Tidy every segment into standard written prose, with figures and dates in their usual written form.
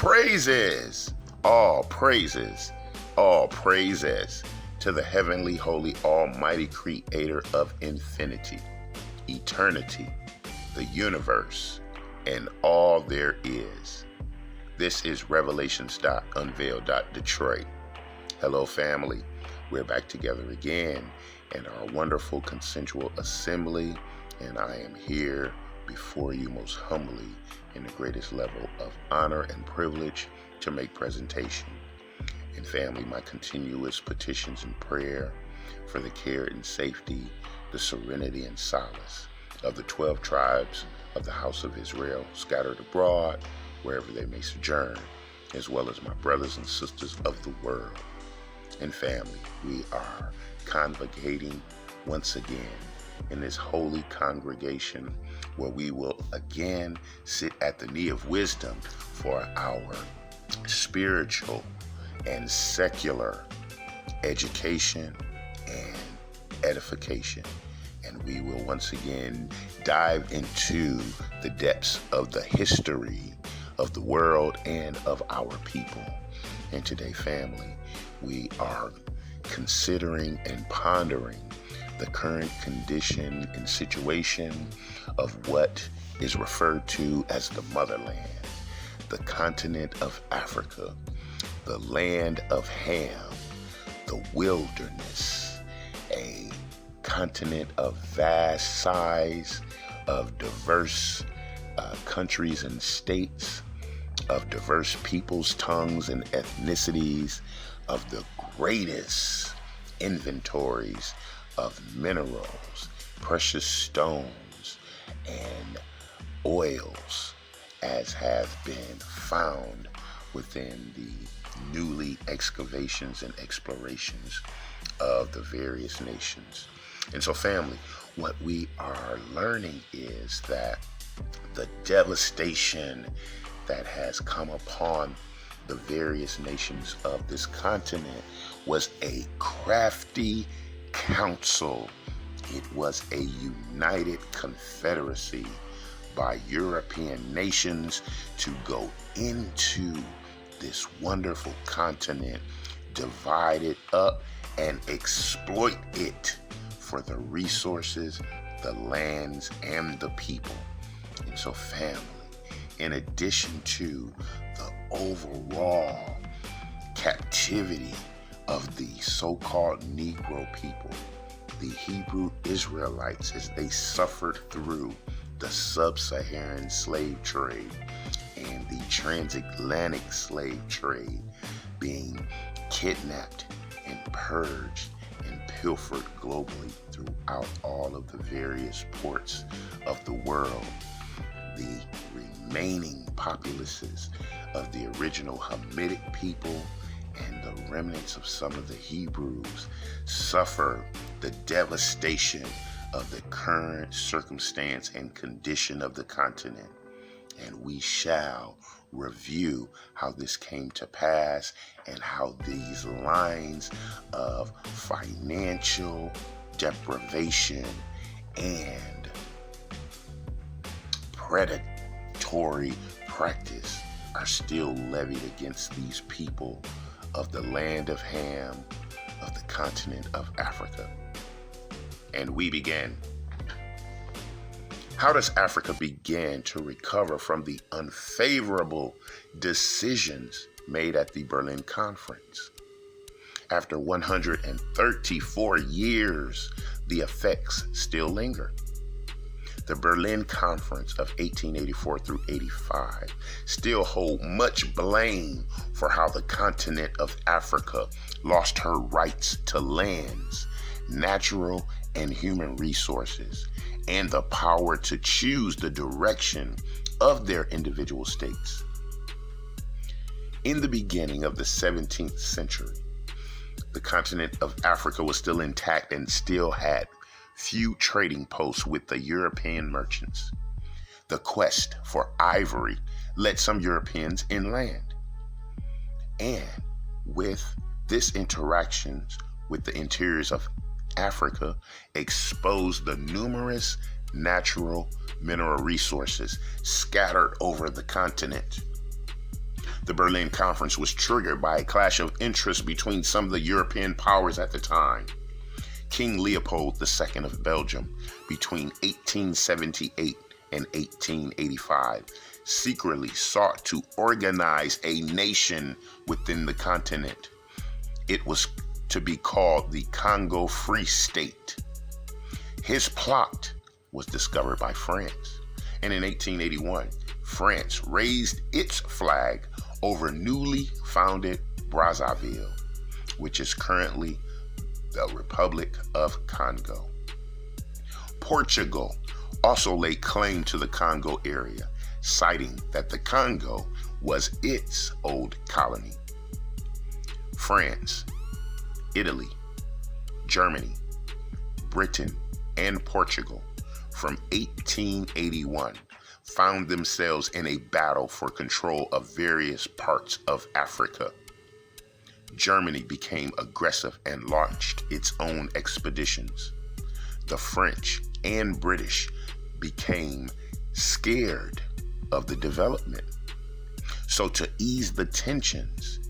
all praises, all praises to the heavenly, holy, almighty creator of infinity, eternity, the universe, and all there is. This is Revelations.unveiled.detroit. Hello, family. We're back together again in our wonderful consensual assembly, and I am here before you most humbly in the greatest level of honor and privilege to make presentation. And family, my continuous petitions and prayer for the care and safety, the serenity and solace of the 12 tribes of the house of Israel scattered abroad, wherever they may sojourn, as well as my brothers and sisters of the world. And family, we are convocating once again in this holy congregation where we will again sit at the knee of wisdom for our spiritual and secular education and edification. And we will once again dive into the depths of the history of the world and of our people. And today, family, we are considering and pondering the current condition and situation of what is referred to as the motherland, the continent of Africa, the land of Ham, the wilderness, a continent of vast size, of diverse countries and states, of diverse peoples, tongues, and ethnicities, of the greatest inventories of minerals, precious stones, and oils as have been found within the newly excavations and explorations of the various nations. And so, family, what we are learning is that the devastation that has come upon the various nations of this continent was a crafty council. It was a united confederacy by European nations to go into this wonderful continent, divide it up, and exploit it for the resources, the lands, and the people. And so, family, in addition to the overall captivity of the so-called Negro people, the Hebrew Israelites, as they suffered through the sub-Saharan slave trade and the transatlantic slave trade, being kidnapped and purged and pilfered globally throughout all of the various ports of the world, the remaining populaces of the original Hamitic people and the remnants of some of the Hebrews suffer the devastation of the current circumstance and condition of the continent. And we shall review how this came to pass and how these lines of financial deprivation and predatory practice are still levied against these people of the land of Ham, of the continent of Africa. And we begin. How does Africa begin to recover from the unfavorable decisions made at the Berlin Conference? After 134 years, the effects still linger. The Berlin Conference of 1884 through 85 still hold much blame for how the continent of Africa lost her rights to lands, natural and human resources, and the power to choose the direction of their individual states. In the beginning of the 17th century, the continent of Africa was still intact and still had few trading posts with the European merchants. The quest for ivory led some Europeans inland. And with this interactions with the interiors of Africa exposed the numerous natural mineral resources scattered over the continent. The Berlin Conference was triggered by a clash of interest between some of the European powers at the time. King Leopold II of Belgium, between 1878 and 1885, secretly sought to organize a nation within the continent. It was to be called the Congo Free State. His plot was discovered by France, and in 1881, France raised its flag over newly founded Brazzaville, which is currently the Republic of Congo. Portugal also laid claim to the Congo area, citing that the Congo was its old colony. France, Italy, Germany, Britain, and Portugal from 1881 found themselves in a battle for control of various parts of Africa. Germany became aggressive and launched its own expeditions. The French and British became scared of the development. So to ease the tensions,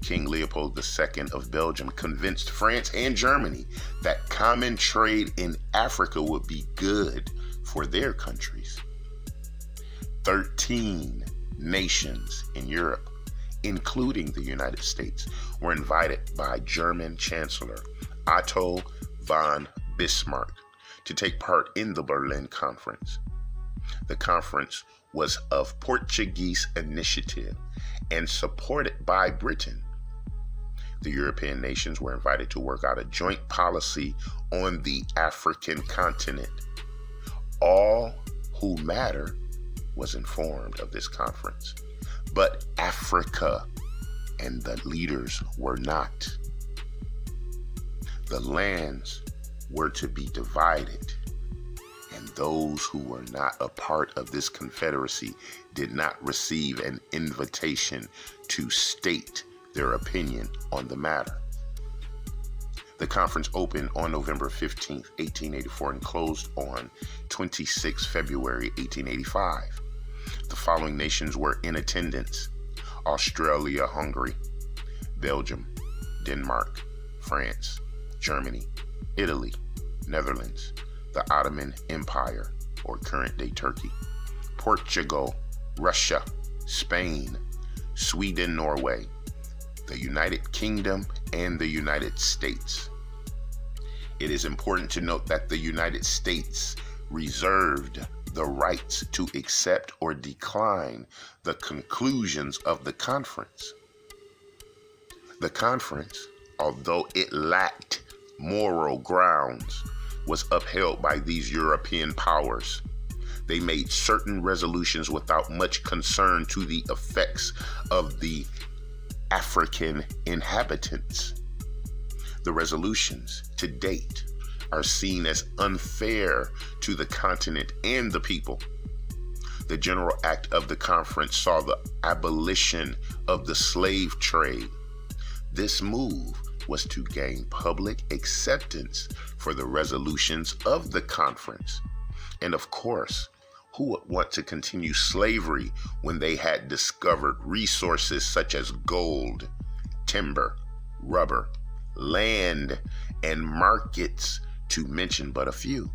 King Leopold II of Belgium convinced France and Germany that common trade in Africa would be good for their countries. 13 nations in Europe, including the United States, were invited by German Chancellor Otto von Bismarck to take part in the Berlin Conference. The conference was of Portuguese initiative and supported by Britain. The European nations were invited to work out a joint policy on the African continent. All who matter was informed of this conference, but Africa and the leaders were not. The lands were to be divided, and those who were not a part of this confederacy did not receive an invitation to state their opinion on the matter. The conference opened on November 15, 1884, and closed on 26 February 1885. The following nations were in attendance: Austria-Hungary, Belgium, Denmark, France, Germany, Italy, Netherlands, the Ottoman Empire, or current-day Turkey, Portugal, Russia, Spain, Sweden, Norway, the United Kingdom, and the United States. It is important to note that the United States reserved the rights to accept or decline the conclusions of the conference. The conference, although it lacked moral grounds, was upheld by these European powers. They made certain resolutions without much concern to the effects of the African inhabitants. The resolutions to date are seen as unfair to the continent and the people. The General Act of the conference saw the abolition of the slave trade. This move was to gain public acceptance for the resolutions of the conference. And of course, who would want to continue slavery when they had discovered resources such as gold, timber, rubber, land, and markets, to mention but a few?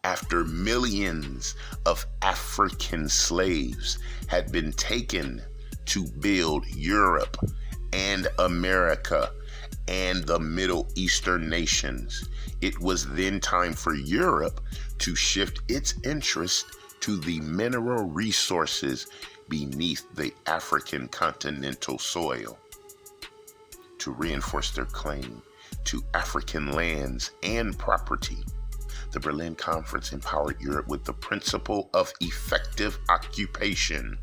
After millions of African slaves had been taken to build Europe and America and the Middle Eastern nations, it was then time for Europe to shift its interest to the mineral resources beneath the African continental soil. To reinforce their claim to African lands and property, the Berlin Conference empowered Europe with the principle of effective occupation.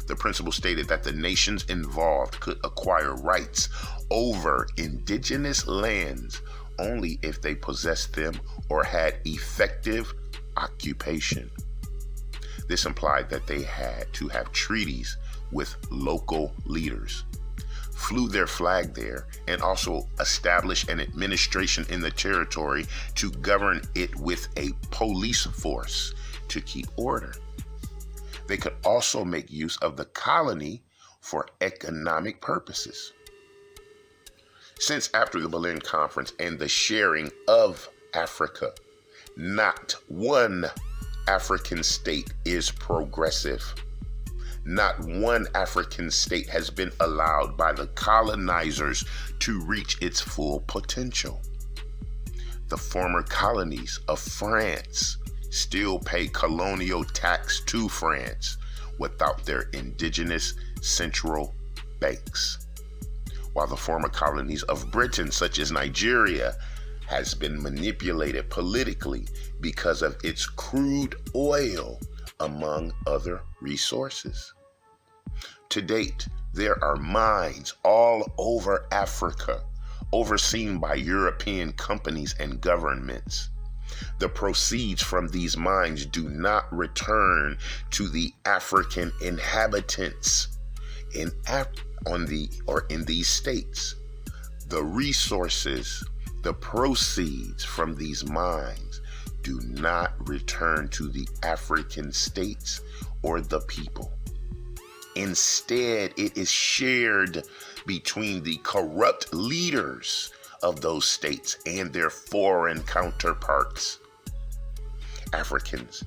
The principle stated that the nations involved could acquire rights over indigenous lands only if they possessed them or had effective occupation. This implied that they had to have treaties with local leaders, flew their flag there, and also establish an administration in the territory to govern it with a police force to keep order. They could also make use of the colony for economic purposes. Since after the Berlin Conference and the sharing of Africa, not one African state is progressive. Not one African state has been allowed by the colonizers to reach its full potential. The former colonies of France still pay colonial tax to France without their indigenous central banks, while the former colonies of Britain, such as Nigeria, has been manipulated politically because of its crude oil, among other resources. To date, there are mines all over Africa, overseen by European companies and governments. The proceeds from these mines do not return to the African inhabitants in these states. The resources, the proceeds from these mines do not return to the African states or the people. Instead, it is shared between the corrupt leaders of those states and their foreign counterparts. Africans,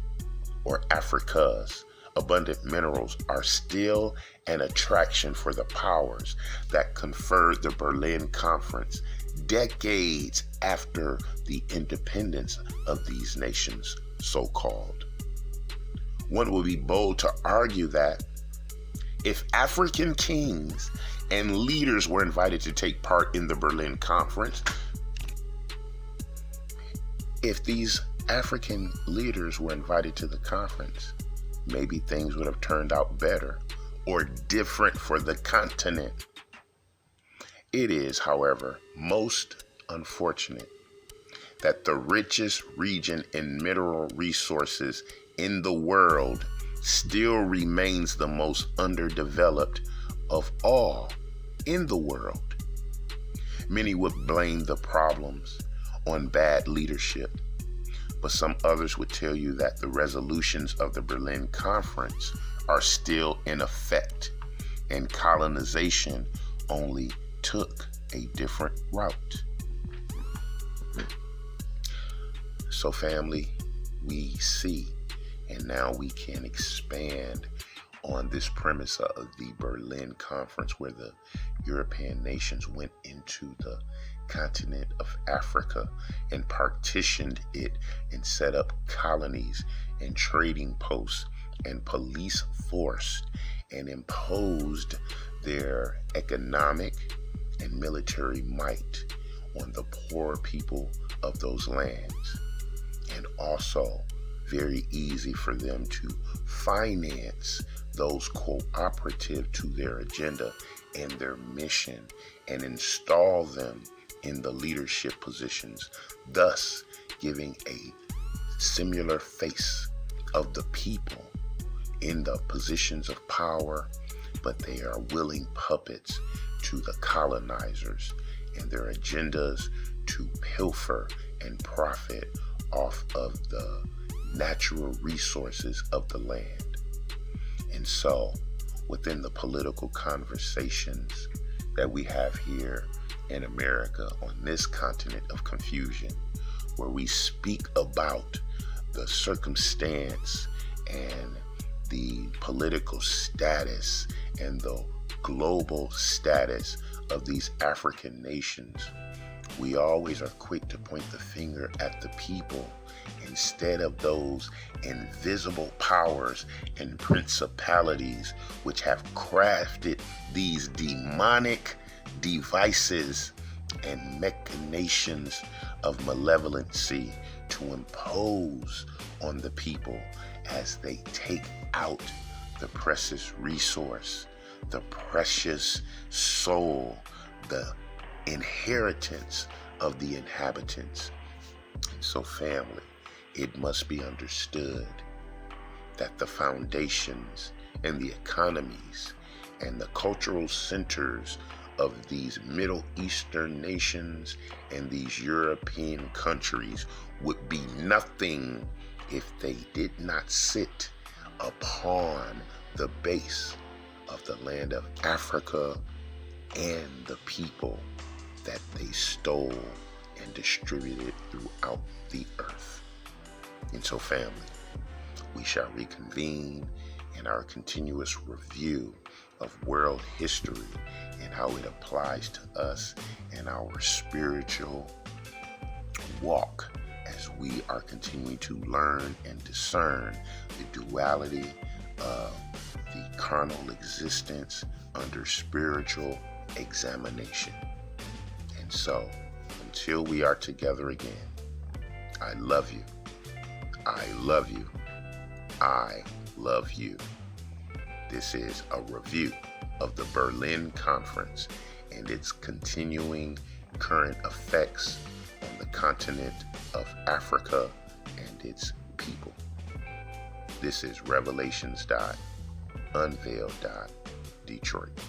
or Africa's, abundant minerals are still an attraction for the powers that conferred the Berlin Conference decades after the independence of these nations, so-called. One would be bold to argue that if African kings and leaders were invited to take part in the Berlin Conference, if these African leaders were invited to the conference, maybe things would have turned out better or different for the continent. It is, however, most unfortunate that the richest region in mineral resources in the world still remains the most underdeveloped of all in the world. Many would blame the problems on bad leadership, but some others would tell you that the resolutions of the Berlin Conference are still in effect, and colonization only took a different route. So family, we see, and now we can expand on this premise of the Berlin Conference, where the European nations went into the continent of Africa and partitioned it and set up colonies and trading posts and police force and imposed their economic and military might on the poor people of those lands, and also very easy for them to finance those cooperative to their agenda and their mission and install them in the leadership positions, thus giving a similar face of the people in the positions of power, but they are willing puppets to the colonizers and their agendas to pilfer and profit off of the natural resources of the land. And so, within the political conversations that we have here in America on this continent of confusion, where we speak about the circumstance and the political status and the global status of these African nations, we always are quick to point the finger at the people instead of those invisible powers and principalities which have crafted these demonic devices and machinations of malevolency to impose on the people as they take out the precious resource, the precious soul, the inheritance of the inhabitants. So family, it must be understood that the foundations and the economies and the cultural centers of these Middle Eastern nations and these European countries would be nothing if they did not sit upon the base of the land of Africa and the people that they stole and distributed throughout the earth. And so, family, we shall reconvene in our continuous review of world history and how it applies to us and our spiritual walk as we are continuing to learn and discern the duality of the carnal existence under spiritual examination. And so, until we are together again, I love you. I love you. I love you. This is a review of the Berlin Conference and its continuing current effects on the continent of Africa and its people. This is Revelations.Unveiled.Detroit.